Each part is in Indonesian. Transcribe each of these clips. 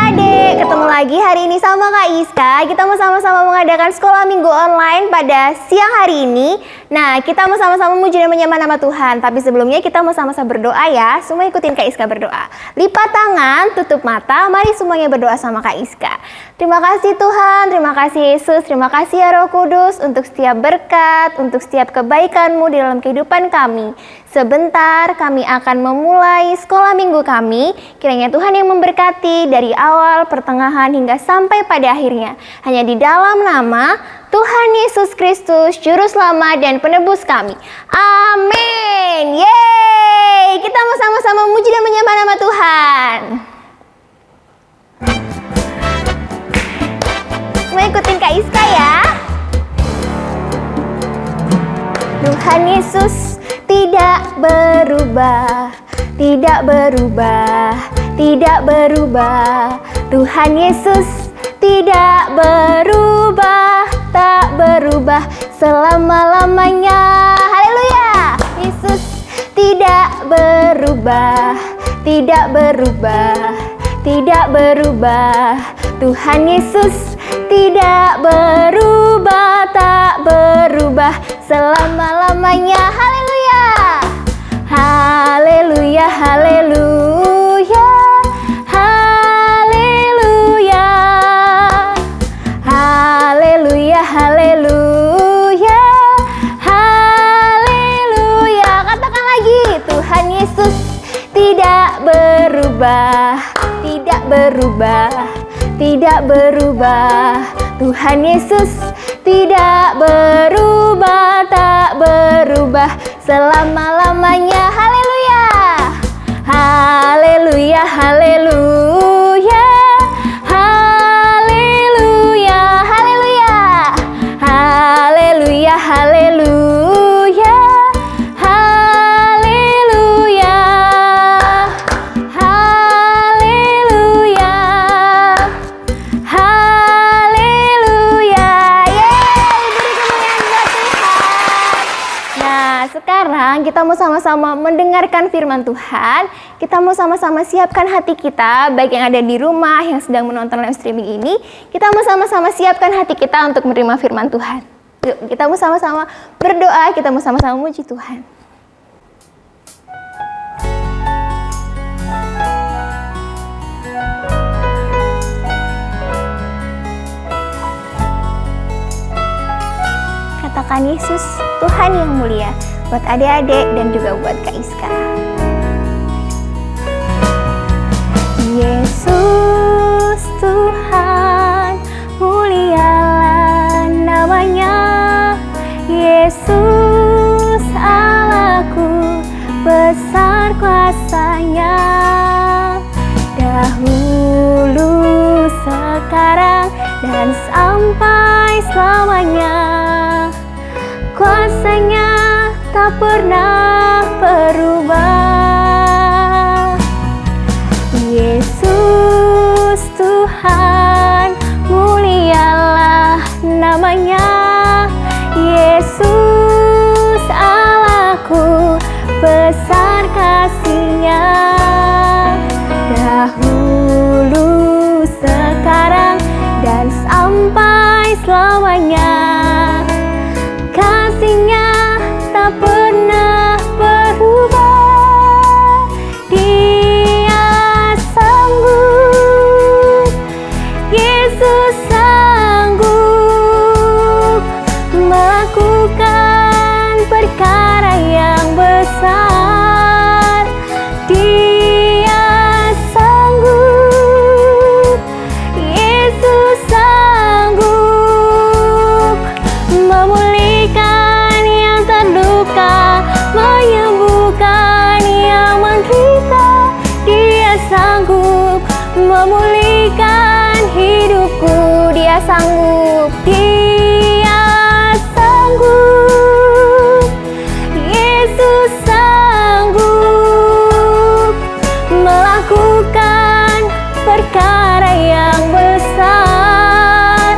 adik-adik, ketemu lagi hari ini sama Kak Iska. Kita mau sama-sama mengadakan sekolah minggu online pada siang hari ini. Nah, kita mau sama-sama memuji dan menyembah nama Tuhan. Tapi sebelumnya kita mau sama-sama berdoa ya. Semua ikutin Kak Iska berdoa. Lipat tangan, tutup mata, mari semuanya berdoa sama Kak Iska. Terima kasih Tuhan, terima kasih Yesus, terima kasih ya Roh Kudus untuk setiap berkat, untuk setiap kebaikan-Mu di dalam kehidupan kami. Sebentar kami akan memulai sekolah minggu kami. Kiranya Tuhan yang memberkati dari awal, pertengahan hingga sampai pada akhirnya. Hanya di dalam nama Tuhan Yesus Kristus, Juru Selamat dan Penebus kami. Amin. Yeay! Kita mau sama-sama memuji dan menyembah nama Tuhan. Semua ikutin Kak Iska ya. Tuhan Yesus tidak berubah, tidak berubah, tidak berubah. Tuhan Yesus tidak berubah, tak berubah selama-lamanya. Haleluya. Yesus tidak berubah, tidak berubah, tidak berubah. Tuhan Yesus tidak berubah, tak berubah selama-lamanya. Haleluya. Haleluya, haleluya. Haleluya. Haleluya, haleluya. Haleluya. Katakan lagi, Tuhan Yesus tidak berubah, tidak berubah, tidak berubah. Tuhan Yesus tidak berubah, tak berubah selama-lamanya. Haleluya. Haleluya, haleluya. Haleluya, haleluya. Haleluya, haleluya. Haleluya. Haleluya. Haleluya. Yeay, beri kemuliaan buat Tuhan. Nah, sekarang kita mau sama-sama mendengarkan firman Tuhan. Kita mau sama-sama siapkan hati kita, baik yang ada di rumah, yang sedang menonton live streaming ini. Kita mau sama-sama siapkan hati kita untuk menerima firman Tuhan. Yuk, kita mau sama-sama berdoa, kita mau sama-sama memuji Tuhan. Katakan Yesus, Tuhan yang mulia, buat adik-adik dan juga buat Kak Iska. Yesus Tuhan, mulialah namanya. Yesus Allahku, besar kuasanya. Dahulu, sekarang, dan sampai selamanya. Kuasanya tak pernah berubah. Yesus Tuhan, mulialah namanya. Yesus Allahku, besar kasih-Nya. Dahulu, sekarang, dan sampai selamanya. Kasih-Nya tak pernah berubah. Dia sanggup, Yesus sanggup melakukan perkara yang besar. Dia sanggup, Yesus sanggup memulihkan yang terluka, menyembuhkan yang menderita. Dia sanggup memulihkan hidupku. Dia sanggup, Dia sanggup. Yesus sanggup melakukan perkara yang besar.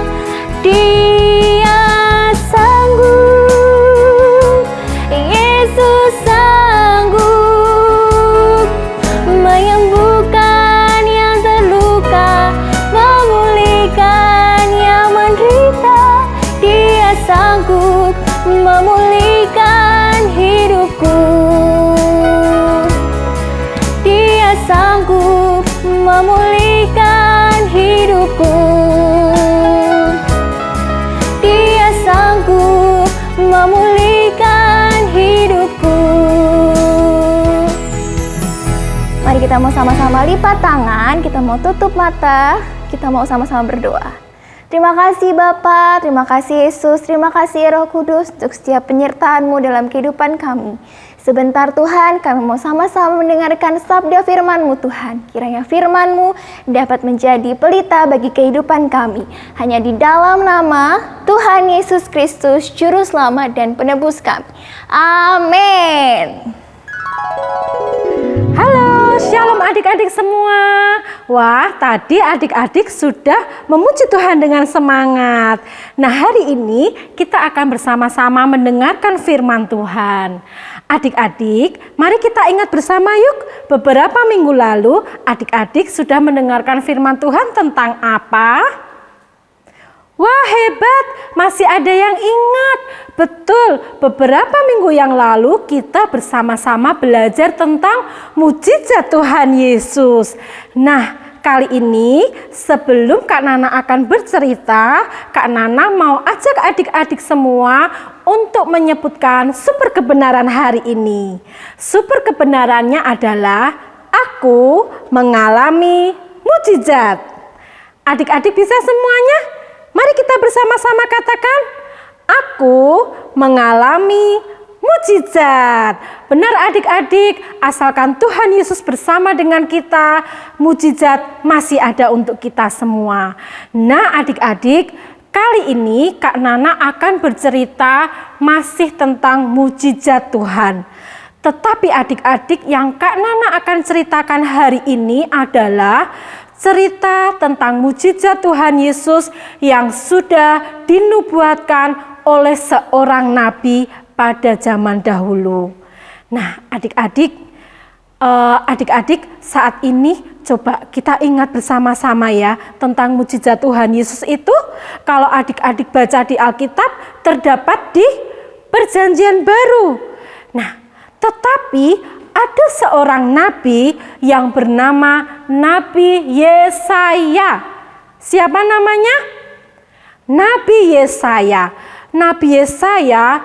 Dia sanggup, Yesus sanggup menyembuhkan yang terluka, kita mau sama-sama lipat tangan, kita mau tutup mata, kita mau sama-sama berdoa. Terima kasih Bapa, terima kasih Yesus, terima kasih Roh Kudus untuk setiap penyertaan-Mu dalam kehidupan kami. Sebentar Tuhan, kami mau sama-sama mendengarkan sabda firman-Mu Tuhan. Kiranya firman-Mu dapat menjadi pelita bagi kehidupan kami. Hanya di dalam nama Tuhan Yesus Kristus, Juru Selamat dan Penebus kami. Amin. Halo, shalom adik-adik semua. Wah, tadi adik-adik sudah memuji Tuhan dengan semangat. Nah, hari ini kita akan bersama-sama mendengarkan firman Tuhan. Adik-adik, mari kita ingat bersama yuk. Beberapa minggu lalu, adik-adik sudah mendengarkan firman Tuhan tentang apa? Wah, hebat, masih ada yang ingat. Betul, beberapa minggu yang lalu kita bersama-sama belajar tentang mujizat Tuhan Yesus. Nah, kali ini sebelum Kak Nana akan bercerita, Kak Nana mau ajak adik-adik semua untuk menyebutkan super kebenaran hari ini. Super kebenarannya adalah aku mengalami mujizat. Adik-adik bisa semuanya? Mari kita bersama-sama katakan, aku mengalami mujizat. Benar adik-adik, asalkan Tuhan Yesus bersama dengan kita, mujizat masih ada untuk kita semua. Nah adik-adik, kali ini Kak Nana akan bercerita masih tentang mujizat Tuhan. Tetapi adik-adik, yang Kak Nana akan ceritakan hari ini adalah cerita tentang mujizat Tuhan Yesus yang sudah dinubuatkan oleh seorang nabi pada zaman dahulu. Nah, adik-adik saat ini coba kita ingat bersama-sama ya tentang mujizat Tuhan Yesus itu. Kalau adik-adik baca di Alkitab terdapat di Perjanjian Baru. Nah, tetapi ada seorang nabi yang bernama Nabi Yesaya. Siapa namanya? Nabi Yesaya. Nabi Yesaya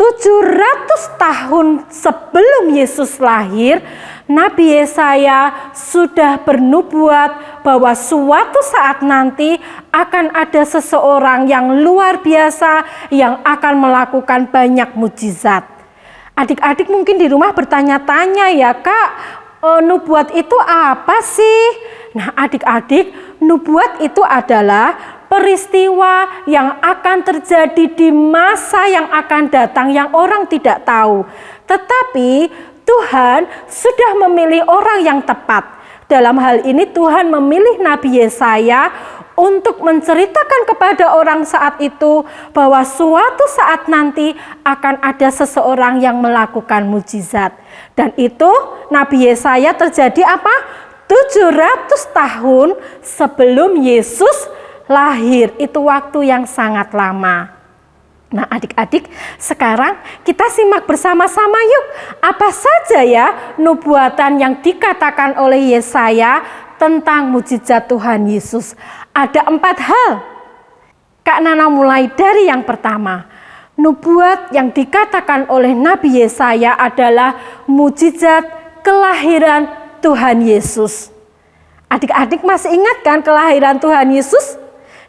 700 tahun sebelum Yesus lahir, Nabi Yesaya sudah bernubuat bahwa suatu saat nanti akan ada seseorang yang luar biasa yang akan melakukan banyak mujizat. Adik-adik mungkin di rumah bertanya-tanya ya, Kak, nubuat itu apa sih? Nah adik-adik, nubuat itu adalah peristiwa yang akan terjadi di masa yang akan datang yang orang tidak tahu. Tetapi Tuhan sudah memilih orang yang tepat. Dalam hal ini Tuhan memilih Nabi Yesaya untuk menceritakan kepada orang saat itu bahwa suatu saat nanti akan ada seseorang yang melakukan mujizat. Dan itu Nabi Yesaya terjadi apa? 700 tahun sebelum Yesus lahir. Itu waktu yang sangat lama. Nah adik-adik, sekarang kita simak bersama-sama yuk. Apa saja ya nubuatan yang dikatakan oleh Yesaya tentang mujizat Tuhan Yesus? Ada 4 hal. Kak Nana mulai dari yang pertama. Nubuat yang dikatakan oleh Nabi Yesaya adalah mujizat kelahiran Tuhan Yesus. Adik-adik masih ingat kan kelahiran Tuhan Yesus?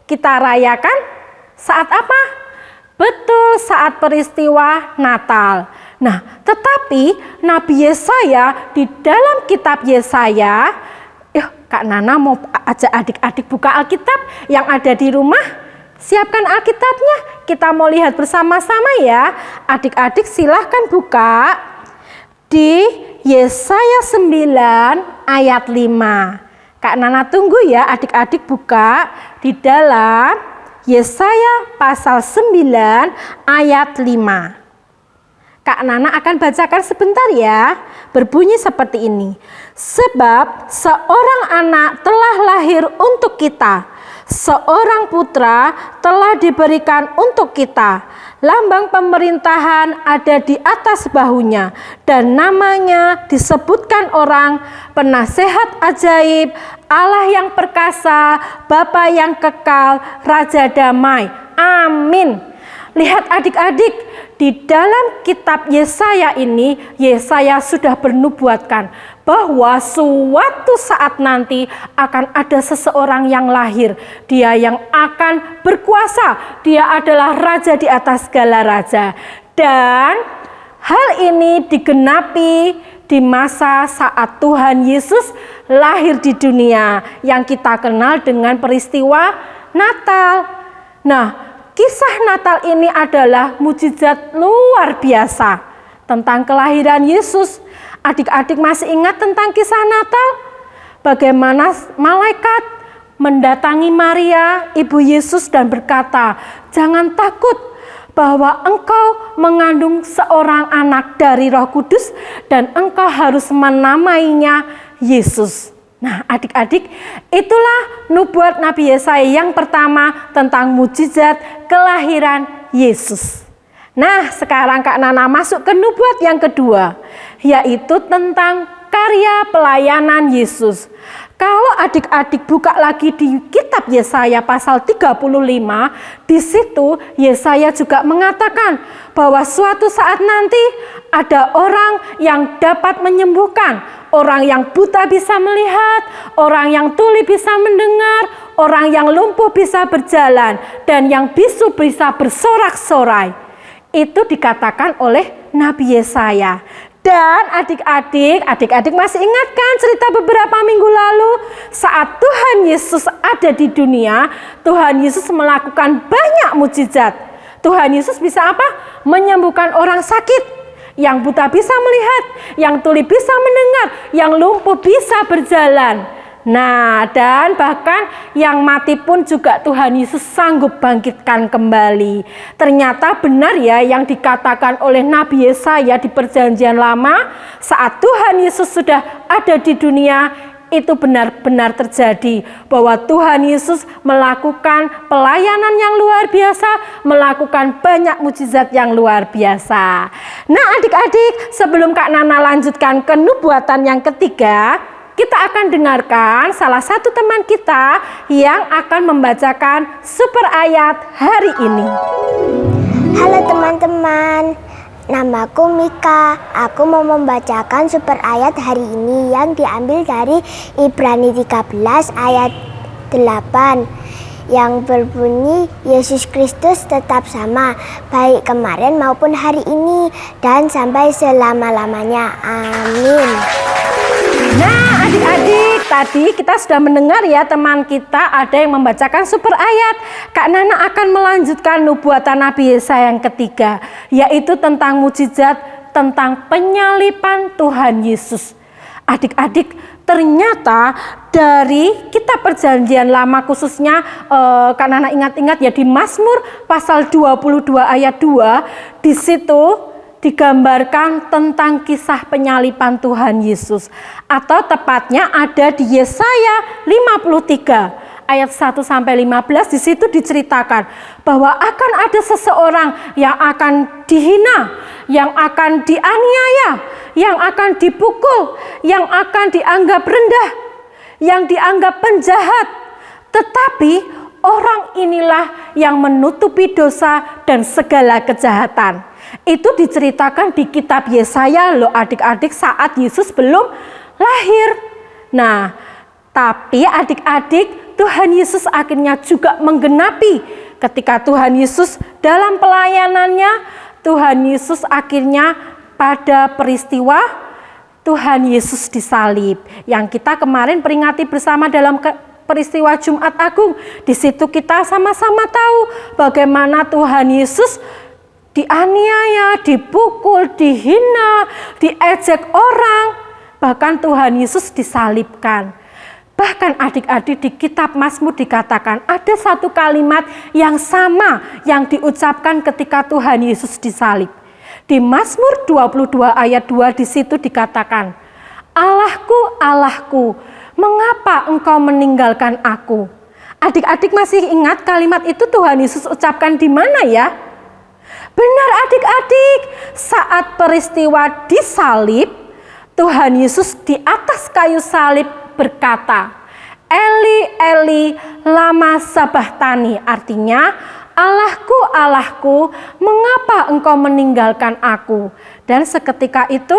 Kita rayakan saat apa? Betul, saat peristiwa Natal. Nah, tetapi Nabi Yesaya di dalam kitab Yesaya, Kak Nana mau ajak adik-adik buka Alkitab yang ada di rumah. Siapkan Alkitabnya, kita mau lihat bersama-sama ya. Adik-adik silahkan buka di Yesaya 9 ayat 5. Kak Nana tunggu ya adik-adik buka di dalam Yesaya pasal 9 ayat 5. Kak Nana akan bacakan sebentar ya. Berbunyi seperti ini. Sebab seorang anak telah lahir untuk kita, seorang putra telah diberikan untuk kita. Lambang pemerintahan ada di atas bahunya, dan namanya disebutkan orang Penasehat Ajaib, Allah yang perkasa, Bapa yang kekal, Raja damai. Amin. Lihat adik-adik, di dalam kitab Yesaya ini, Yesaya sudah bernubuatkan bahwa suatu saat nanti akan ada seseorang yang lahir. Dia yang akan berkuasa, dia adalah raja di atas segala raja. Dan hal ini digenapi di masa saat Tuhan Yesus lahir di dunia yang kita kenal dengan peristiwa Natal. Nah, kisah Natal ini adalah mukjizat luar biasa tentang kelahiran Yesus. Adik-adik masih ingat tentang kisah Natal? Bagaimana malaikat mendatangi Maria, ibu Yesus, dan berkata, "Jangan takut, bahwa engkau mengandung seorang anak dari Roh Kudus dan engkau harus menamainya Yesus." Nah, adik-adik, itulah nubuat Nabi Yesaya yang pertama tentang mukjizat kelahiran Yesus. Nah, sekarang Kak Nana masuk ke nubuat yang kedua, yaitu tentang karya pelayanan Yesus. Kalau adik-adik buka lagi di kitab Yesaya pasal 35, di situ Yesaya juga mengatakan bahwa suatu saat nanti ada orang yang dapat menyembuhkan, orang yang buta bisa melihat, orang yang tuli bisa mendengar, orang yang lumpuh bisa berjalan, dan yang bisu bisa bersorak-sorai. Itu dikatakan oleh Nabi Yesaya. Dan adik-adik masih ingat kan cerita beberapa minggu lalu saat Tuhan Yesus ada di dunia, Tuhan Yesus melakukan banyak mukjizat. Tuhan Yesus bisa apa? Menyembuhkan orang sakit, yang buta bisa melihat, yang tuli bisa mendengar, yang lumpuh bisa berjalan. Nah, dan bahkan yang mati pun juga Tuhan Yesus sanggup bangkitkan kembali. Ternyata benar ya yang dikatakan oleh Nabi Yesaya di Perjanjian Lama, saat Tuhan Yesus sudah ada di dunia, itu benar-benar terjadi. Bahwa Tuhan Yesus melakukan pelayanan yang luar biasa, melakukan banyak mukjizat yang luar biasa. Nah, adik-adik, sebelum Kak Nana lanjutkan ke nubuatan yang ketiga, kita akan dengarkan salah satu teman kita yang akan membacakan super ayat hari ini. Halo teman-teman, namaku Mika. Aku mau membacakan super ayat hari ini yang diambil dari Ibrani 13 ayat 8 yang berbunyi, Yesus Kristus tetap sama, baik kemarin maupun hari ini dan sampai selama-lamanya. Amin. Nah, adik-adik, tadi kita sudah mendengar ya teman kita ada yang membacakan super ayat. Kak Nana akan melanjutkan nubuatan Nabi Yesaya yang ketiga, yaitu tentang mukjizat tentang penyaliban Tuhan Yesus. Adik-adik, ternyata dari kitab Perjanjian Lama khususnya Kak Nana ingat-ingat ya di Mazmur pasal 22 ayat 2, di situ digambarkan tentang kisah penyaliban Tuhan Yesus, atau tepatnya ada di Yesaya 53 ayat 1 sampai 15. Di situ diceritakan bahwa akan ada seseorang yang akan dihina, yang akan dianiaya, yang akan dipukul, yang akan dianggap rendah, yang dianggap penjahat. Tetapi orang inilah yang menutupi dosa dan segala kejahatan. Itu diceritakan di kitab Yesaya loh adik-adik saat Yesus belum lahir. Nah, tapi adik-adik, Tuhan Yesus akhirnya juga menggenapi ketika Tuhan Yesus dalam pelayanannya, Tuhan Yesus akhirnya pada peristiwa Tuhan Yesus disalib yang kita kemarin peringati bersama dalam peristiwa Jumat Agung. Di situ kita sama-sama tahu bagaimana Tuhan Yesus dianiaya, dipukul, dihina, diejek orang, bahkan Tuhan Yesus disalibkan. Bahkan adik-adik di kitab Mazmur dikatakan ada satu kalimat yang sama yang diucapkan ketika Tuhan Yesus disalib. Di Mazmur 22 ayat 2 di situ dikatakan, "Allahku, Allahku, mengapa engkau meninggalkan aku?" Adik-adik masih ingat kalimat itu Tuhan Yesus ucapkan di mana ya? Benar adik-adik, saat peristiwa disalib, Tuhan Yesus di atas kayu salib berkata, "Eli, Eli, lama sabachthani," artinya, "Allahku, Allahku, mengapa engkau meninggalkan aku?" Dan seketika itu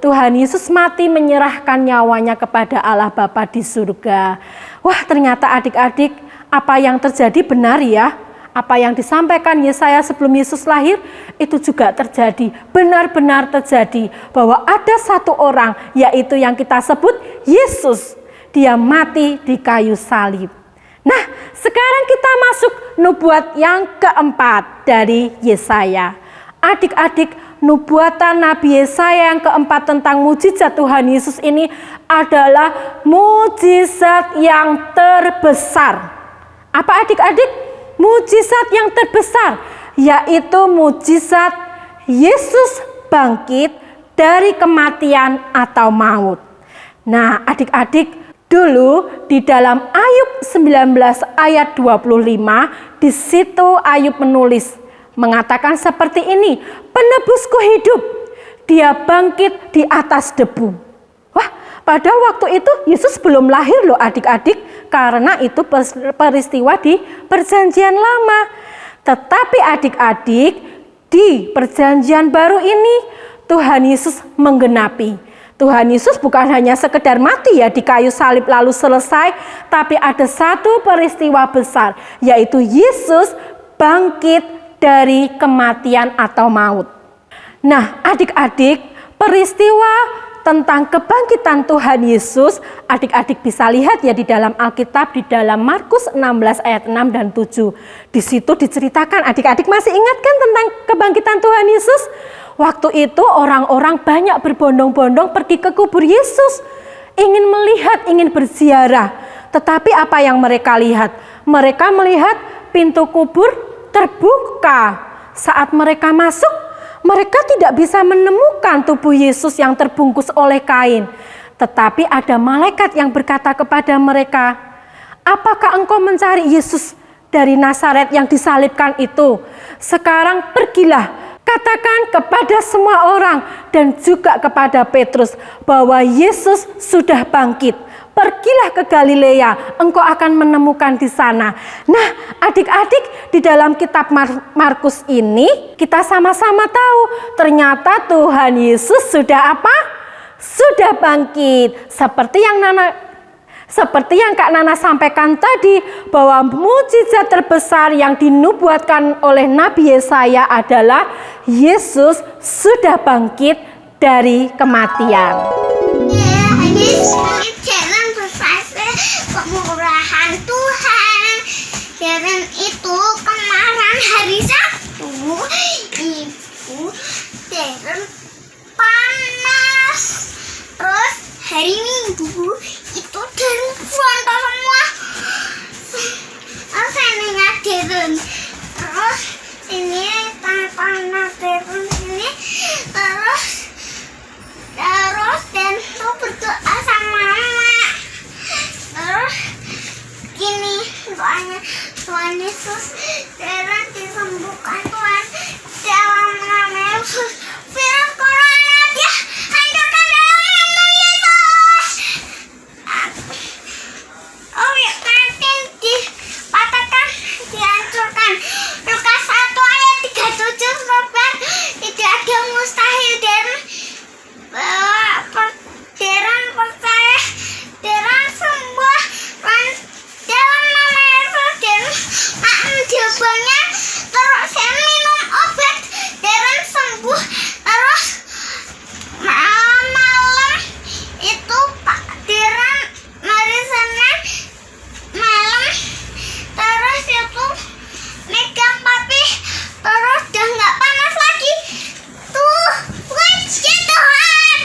Tuhan Yesus mati menyerahkan nyawanya kepada Allah Bapa di surga. Wah, ternyata adik-adik, apa yang terjadi benar ya. Apa yang disampaikan Yesaya sebelum Yesus lahir itu juga terjadi, benar-benar terjadi, bahwa ada satu orang, yaitu yang kita sebut Yesus. Dia mati di kayu salib. Nah, sekarang kita masuk nubuat yang keempat dari Yesaya. Adik-adik, nubuatan Nabi Yesaya yang keempat tentang mujizat Tuhan Yesus ini adalah mujizat yang terbesar. Apa adik-adik? Mujizat yang terbesar, yaitu mujizat Yesus bangkit dari kematian atau maut. Nah, adik-adik, dulu di dalam Ayub 19 ayat 25, di situ Ayub menulis, mengatakan seperti ini, "Penebusku hidup, dia bangkit di atas debu." Wah, pada waktu itu Yesus belum lahir loh adik-adik, karena itu peristiwa di Perjanjian Lama. Tetapi adik-adik, di Perjanjian Baru ini Tuhan Yesus menggenapi. Tuhan Yesus bukan hanya sekedar mati ya di kayu salib lalu selesai, tapi ada satu peristiwa besar, yaitu Yesus bangkit dari kematian atau maut. Nah, adik-adik, peristiwa tentang kebangkitan Tuhan Yesus, adik-adik bisa lihat ya di dalam Alkitab, di dalam Markus 16 ayat 6 dan 7. Di situ diceritakan, adik-adik masih ingat kan tentang kebangkitan Tuhan Yesus? Waktu itu orang-orang banyak berbondong-bondong pergi ke kubur Yesus, ingin melihat, ingin berziarah. Tetapi apa yang mereka lihat? Mereka melihat pintu kubur terbuka. Saat mereka masuk, mereka tidak bisa menemukan tubuh Yesus yang terbungkus oleh kain. Tetapi ada malaikat yang berkata kepada mereka, "Apakah engkau mencari Yesus dari Nazaret yang disalibkan itu? Sekarang pergilah, katakan kepada semua orang dan juga kepada Petrus bahwa Yesus sudah bangkit. Pergilah ke Galilea, engkau akan menemukan di sana." Nah, adik-adik, di dalam kitab Markus ini kita sama-sama tahu ternyata Tuhan Yesus sudah apa? Sudah bangkit. Seperti yang Kak Nana sampaikan tadi, bahwa mujizat terbesar yang dinubuatkan oleh Nabi Yesaya adalah Yesus sudah bangkit dari kematian. Kemurahan Tuhan. Dan itu kemarin hari Sabtu, Ibu, Darren panas. Terus hari Minggu itu Darren frontal semua. Saya Darren. Terus ini panas Darren ini. Terus dan tuh berdoa sama mama. Terus gini doanya, Tuhan Yesus, Darren disembuhkan Tuhan dalam nama Yesus. Virus corona dia hancurkan dalam nama Yesus. Oh ya, nanti dipatahkan, dihancurkan. Lukas 1 ayat 37 sebab tidak ada mustahil. Darren percaya, Darren sembuh dalam nama Yesus. Dan jawabannya terus saya minum obat, Darren sembuh. Terus malam itu Pak Darren mari sana malam. Terus itu megang papi, terus udah nggak panas lagi. Tuh, puji Tuhan.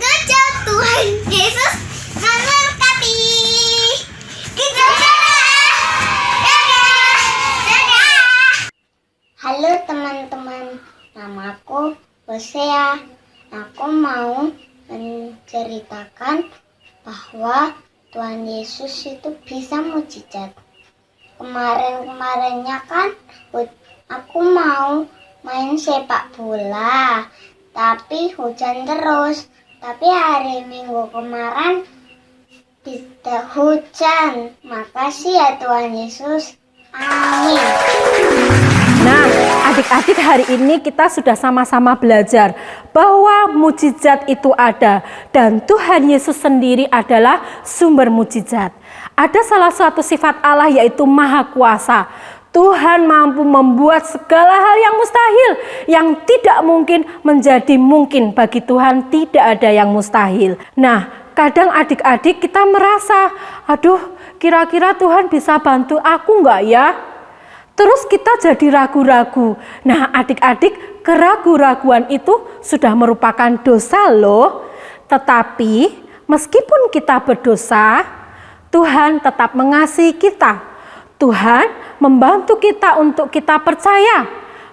Gajah Tuhan Yesus memberkati. Kita Halo teman-teman, namaku Hosea. Aku mau menceritakan bahwa Tuhan Yesus itu bisa mujizat. Kemarin-kemarinnya kan aku mau main sepak bola, tapi hujan terus. Tapi hari Minggu kemarin tidak hujan. Makasih ya Tuhan Yesus. Nah, adik-adik, hari ini kita sudah sama-sama belajar bahwa mukjizat itu ada dan Tuhan Yesus sendiri adalah sumber mukjizat. Ada salah satu sifat Allah yaitu Maha Kuasa. Tuhan mampu membuat segala hal yang mustahil, yang tidak mungkin menjadi mungkin. Bagi Tuhan tidak ada yang mustahil. Nah, kadang adik-adik kita merasa, aduh, kira-kira Tuhan bisa bantu aku enggak ya? Terus kita jadi ragu-ragu. Nah, adik-adik, keraguan-raguan itu sudah merupakan dosa loh. Tetapi meskipun kita berdosa, Tuhan tetap mengasihi kita. Tuhan membantu kita untuk kita percaya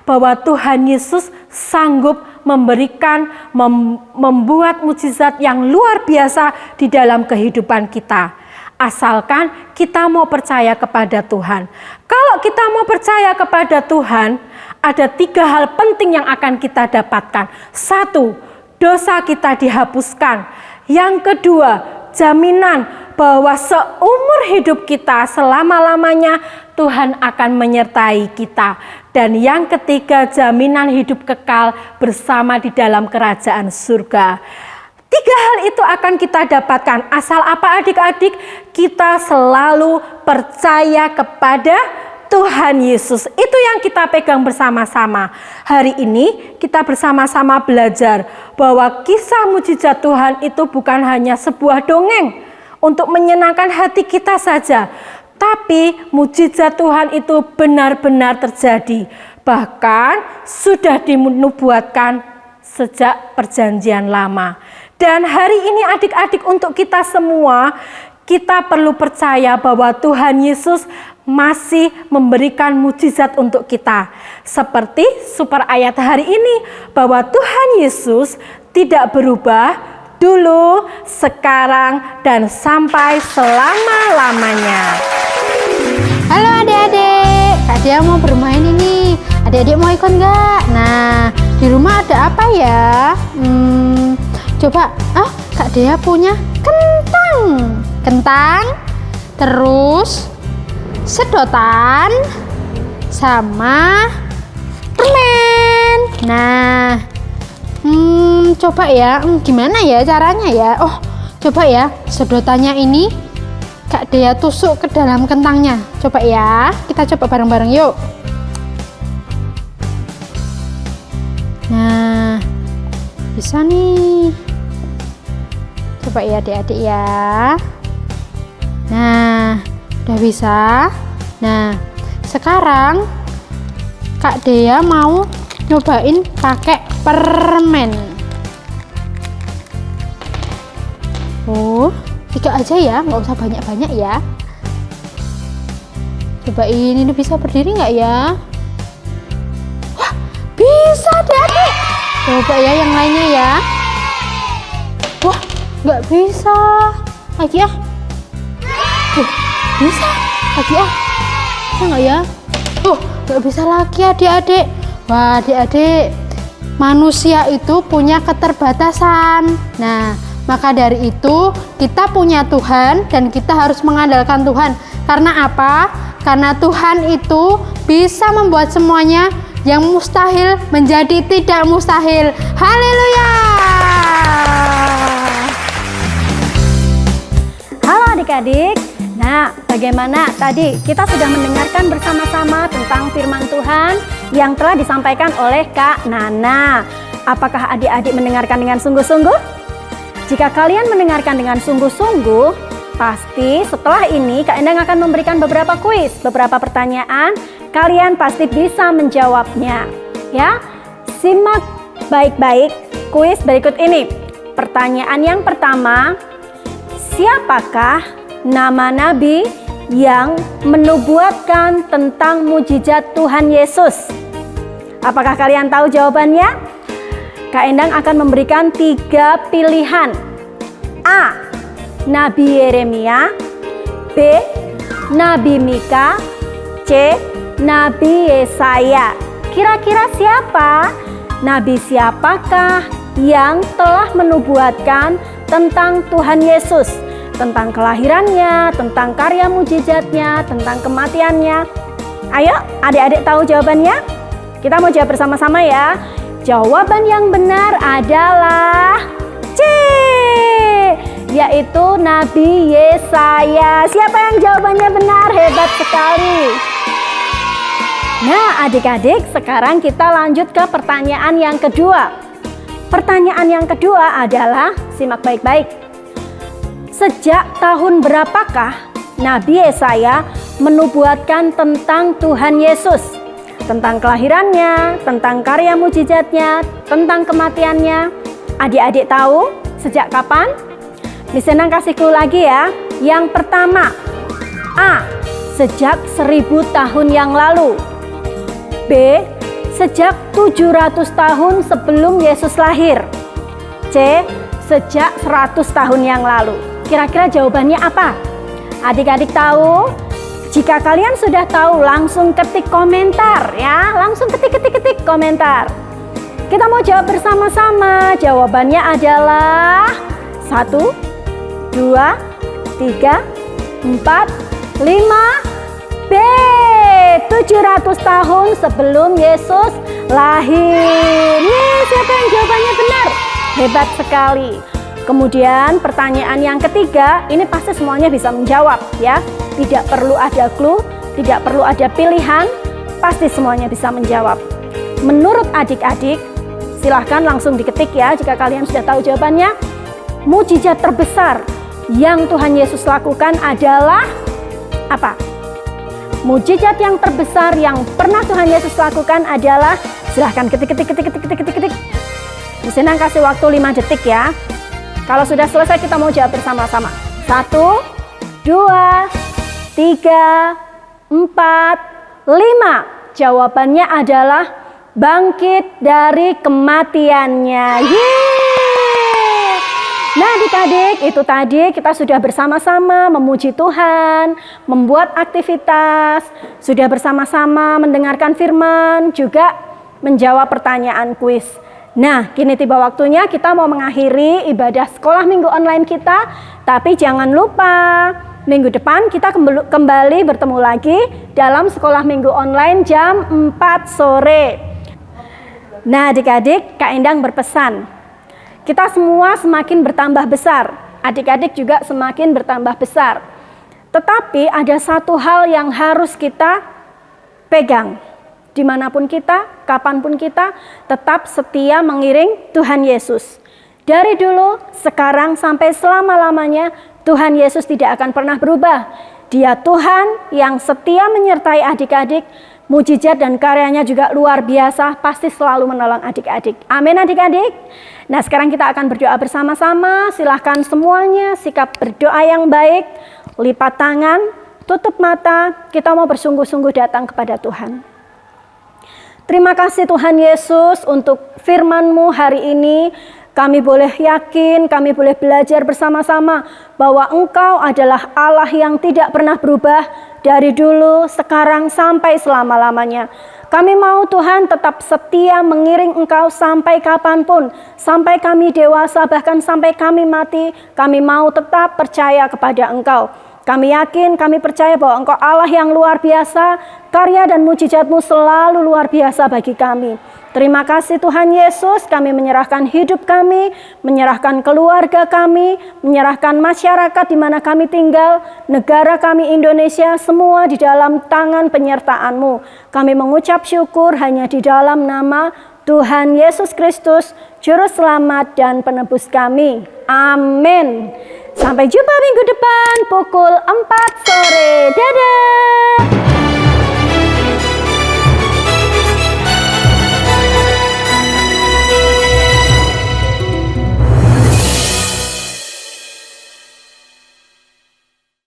bahwa Tuhan Yesus sanggup memberikan, membuat mukjizat yang luar biasa di dalam kehidupan kita. Asalkan kita mau percaya kepada Tuhan. Kalau kita mau percaya kepada Tuhan, ada 3 hal penting yang akan kita dapatkan. 1, dosa kita dihapuskan. Yang kedua, jaminan bahwa seumur hidup kita selama-lamanya Tuhan akan menyertai kita. Dan yang ketiga, jaminan hidup kekal bersama di dalam kerajaan surga. 3 hal itu akan kita dapatkan asal apa adik-adik? Kita selalu percaya kepada Tuhan Yesus. Itu yang kita pegang bersama-sama. Hari ini kita bersama-sama belajar bahwa kisah mukjizat Tuhan itu bukan hanya sebuah dongeng untuk menyenangkan hati kita saja, tapi mukjizat Tuhan itu benar-benar terjadi. Bahkan sudah dinubuatkan sejak perjanjian lama. Dan hari ini adik-adik, untuk kita semua, kita perlu percaya bahwa Tuhan Yesus masih memberikan mukjizat untuk kita. Seperti super ayat hari ini, bahwa Tuhan Yesus tidak berubah dulu, sekarang, dan sampai selama-lamanya. Halo adik-adik, Kak Dia mau bermain ini. Adik-adik mau ikut nggak? Nah, di rumah ada apa ya? Coba, Kak Dea punya kentang, terus sedotan, sama permen. Nah, coba ya, gimana ya caranya ya? Oh, coba ya, sedotannya ini Kak Dea tusuk ke dalam kentangnya. Coba ya, kita coba bareng-bareng yuk. Nah, bisa nih. Coba ya adik-adik ya. Nah, udah bisa. Nah, sekarang Kak Dea mau nyobain pakai permen. Oh, 3 aja ya, nggak usah banyak-banyak ya. Cobain, ini bisa berdiri nggak ya? Wah, bisa adik-adik. Coba ya yang lainnya ya. Wah, nggak bisa. Lagi ya. Bisa. Lagi ya. Bisa nggak ya? Nggak bisa lagi adik-adik. Wah, adik-adik, manusia itu punya keterbatasan. Nah, maka dari itu kita punya Tuhan dan kita harus mengandalkan Tuhan. Karena apa? Karena Tuhan itu bisa membuat semuanya yang mustahil menjadi tidak mustahil. Haleluya! Halo adik-adik. Nah, bagaimana tadi kita sudah mendengarkan bersama-sama tentang firman Tuhan yang telah disampaikan oleh Kak Nana. Apakah adik-adik mendengarkan dengan sungguh-sungguh? Jika kalian mendengarkan dengan sungguh-sungguh, pasti setelah ini Kak Endang akan memberikan beberapa kuis, beberapa pertanyaan. Kalian pasti bisa menjawabnya. Ya, simak baik-baik kuis berikut ini. Pertanyaan yang pertama, siapakah nama nabi yang menubuatkan tentang mukjizat Tuhan Yesus? Apakah kalian tahu jawabannya? Kak Endang akan memberikan 3 pilihan. A. Nabi Yeremia, B. Nabi Mika, C. Nabi Yesaya. Kira-kira siapa? Nabi siapakah yang telah menubuatkan tentang Tuhan Yesus? Tentang kelahirannya, tentang karya mujizatnya, tentang kematiannya. Ayo, adik-adik tahu jawabannya? Kita mau jawab bersama-sama ya. Jawaban yang benar adalah C, yaitu Nabi Yesaya. Siapa yang jawabannya benar? Hebat sekali. Nah, adik-adik, sekarang kita lanjut ke pertanyaan yang kedua. Pertanyaan yang kedua adalah, simak baik-baik. Sejak tahun berapakah Nabi Yesaya menubuatkan tentang Tuhan Yesus? Tentang kelahirannya, tentang karya mujizatnya, tentang kematiannya. Adik-adik tahu sejak kapan? Miss Enang kasih clue lagi ya. Yang pertama, A, sejak 1000 tahun yang lalu. B, sejak 700 tahun sebelum Yesus lahir. C, sejak 100 tahun yang lalu. Kira-kira jawabannya apa? Adik-adik tahu? Jika kalian sudah tahu, langsung ketik komentar ya. Langsung ketik komentar. Kita mau jawab bersama-sama. Jawabannya adalah 1, 2, 3, 4, 5. B, 700 tahun sebelum Yesus lahir. Nih, siapa yang jawabannya benar? Hebat sekali. Kemudian pertanyaan yang ketiga, ini pasti semuanya bisa menjawab ya. Tidak perlu ada clue, tidak perlu ada pilihan, pasti semuanya bisa menjawab. Menurut adik-adik, silahkan langsung diketik ya jika kalian sudah tahu jawabannya. Mujizat terbesar yang Tuhan Yesus lakukan adalah apa? Mujizat yang terbesar yang pernah Tuhan Yesus lakukan adalah, silahkan ketik. Di sini kasih waktu 5 detik ya. Kalau sudah selesai kita mau jawab bersama-sama. 1, 2, 3, 4, 5. Jawabannya adalah bangkit dari kematiannya. Yeay! Nah adik-adik, itu tadi kita sudah bersama-sama memuji Tuhan, membuat aktivitas, sudah bersama-sama mendengarkan firman, juga menjawab pertanyaan kuis. Nah, kini tiba waktunya kita mau mengakhiri ibadah sekolah minggu online kita, tapi jangan lupa minggu depan kita kembali bertemu lagi dalam sekolah minggu online jam 4 sore. Nah adik-adik, Kak Endang berpesan, kita semua semakin bertambah besar, adik-adik juga semakin bertambah besar. Tetapi ada satu hal yang harus kita pegang. Dimanapun kita, kapanpun kita, tetap setia mengiring Tuhan Yesus. Dari dulu, sekarang, sampai selama-lamanya, Tuhan Yesus tidak akan pernah berubah. Dia Tuhan yang setia menyertai adik-adik, mujizat dan karyanya juga luar biasa, pasti selalu menolong adik-adik. Amin adik-adik. Nah sekarang kita akan berdoa bersama-sama, silahkan semuanya sikap berdoa yang baik, lipat tangan, tutup mata, kita mau bersungguh-sungguh datang kepada Tuhan. Terima kasih Tuhan Yesus untuk firman-Mu hari ini. Kami boleh yakin, kami boleh belajar bersama-sama bahwa Engkau adalah Allah yang tidak pernah berubah dari dulu, sekarang, sampai selama-lamanya. Kami mau Tuhan tetap setia mengiring Engkau sampai kapanpun, sampai kami dewasa, bahkan sampai kami mati, kami mau tetap percaya kepada Engkau. Kami yakin, kami percaya bahwa Engkau Allah yang luar biasa, karya dan mujizat-Mu selalu luar biasa bagi kami. Terima kasih Tuhan Yesus, kami menyerahkan hidup kami, menyerahkan keluarga kami, menyerahkan masyarakat di mana kami tinggal, negara kami Indonesia, semua di dalam tangan penyertaan-Mu. Kami mengucap syukur hanya di dalam nama Tuhan Yesus Kristus, Juru Selamat dan Penebus kami. Amin. Sampai jumpa minggu depan pukul 4 sore. Dadah.